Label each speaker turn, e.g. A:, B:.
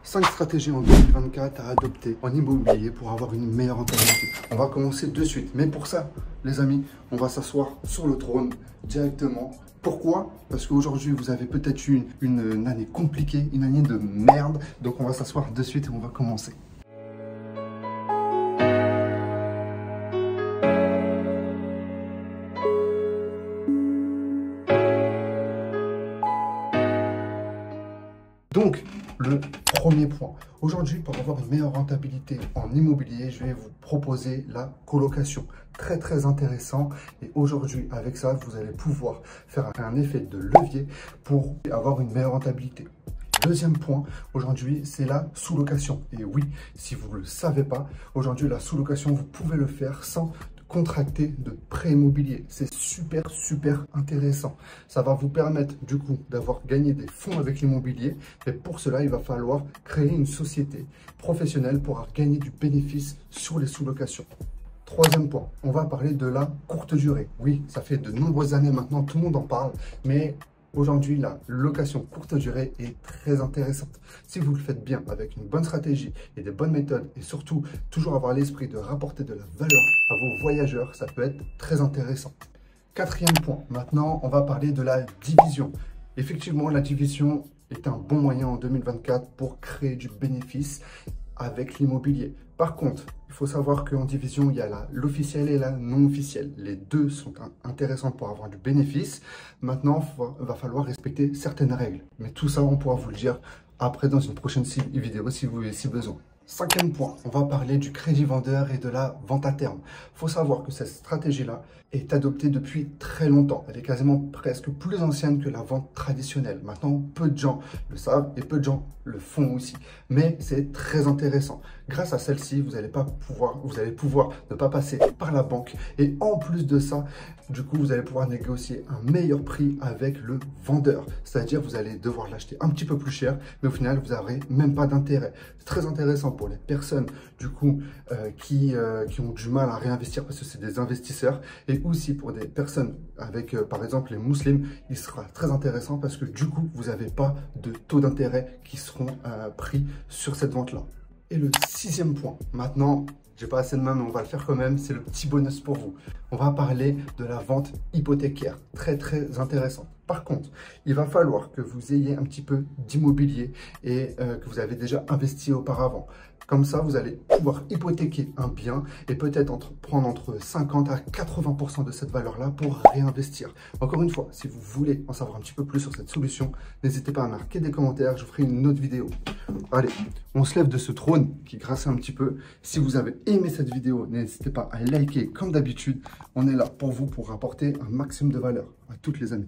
A: 5 stratégies en 2024 à adopter en immobilier pour avoir une meilleure rentabilité. On va commencer de suite. Mais pour ça, les amis, on va s'asseoir sur le trône directement. Pourquoi? Parce qu'aujourd'hui, vous avez peut-être eu une année compliquée, une année de merde. Donc, on va s'asseoir de suite et on va commencer. Donc, le premier point. Aujourd'hui, pour avoir une meilleure rentabilité en immobilier, je vais vous proposer la colocation. Très intéressant. Et aujourd'hui, avec ça, vous allez pouvoir faire un effet de levier pour avoir une meilleure rentabilité. Deuxième point, aujourd'hui, c'est la sous-location. Et oui, si vous ne le savez pas, aujourd'hui, la sous-location, vous pouvez le faire sans contracter de prêt immobilier. C'est super intéressant. Ça va vous permettre du coup d'avoir gagné des fonds avec l'immobilier. Mais pour cela, il va falloir créer une société professionnelle pour gagner du bénéfice sur les sous-locations. Troisième point, on va parler de la courte durée. Oui, ça fait de nombreuses années maintenant, tout le monde en parle, mais aujourd'hui, la location courte durée est très intéressante. Si vous le faites bien avec une bonne stratégie et des bonnes méthodes et surtout toujours avoir l'esprit de rapporter de la valeur à vos voyageurs, ça peut être très intéressant. Quatrième point, maintenant on va parler de la division. Effectivement, la division est un bon moyen en 2024 pour créer du bénéfice avec l'immobilier. Par contre, il faut savoir qu'en division, il y a l'officiel et la non officielle. Les deux sont intéressants pour avoir du bénéfice. Maintenant, il va falloir respecter certaines règles. Mais tout ça, on pourra vous le dire après dans une prochaine vidéo si vous avez besoin. Cinquième point, on va parler du crédit vendeur et de la vente à terme. Il faut savoir que cette stratégie-là est adoptée depuis très longtemps. Elle est quasiment presque plus ancienne que la vente traditionnelle. Maintenant, peu de gens le savent et peu de gens le font aussi. Mais c'est très intéressant. Grâce à celle-ci, vous allez pouvoir ne pas passer par la banque. Et en plus de ça, du coup, vous allez pouvoir négocier un meilleur prix avec le vendeur. C'est-à-dire, vous allez devoir l'acheter un petit peu plus cher, mais au final, vous n'aurez même pas d'intérêt. C'est très intéressant pour les personnes, du coup, qui ont du mal à réinvestir parce que c'est des investisseurs. Et aussi pour des personnes avec, par exemple, les musulmans, il sera très intéressant parce que du coup, vous n'avez pas de taux d'intérêt qui seront pris sur cette vente-là. Et le sixième point, maintenant, j'ai pas assez de main, mais on va le faire quand même, c'est le petit bonus pour vous. On va parler de la vente hypothécaire, très intéressant. Par contre, il va falloir que vous ayez un petit peu d'immobilier et que vous avez déjà investi auparavant. Comme ça, vous allez pouvoir hypothéquer un bien et peut-être prendre entre 50 à 80% de cette valeur-là pour réinvestir. Encore une fois, si vous voulez en savoir un petit peu plus sur cette solution, n'hésitez pas à marquer des commentaires, je vous ferai une autre vidéo. Allez, on se lève de ce trône qui grince un petit peu. Si vous avez aimé cette vidéo, n'hésitez pas à liker comme d'habitude. On est là pour vous pour apporter un maximum de valeur à toutes les amies.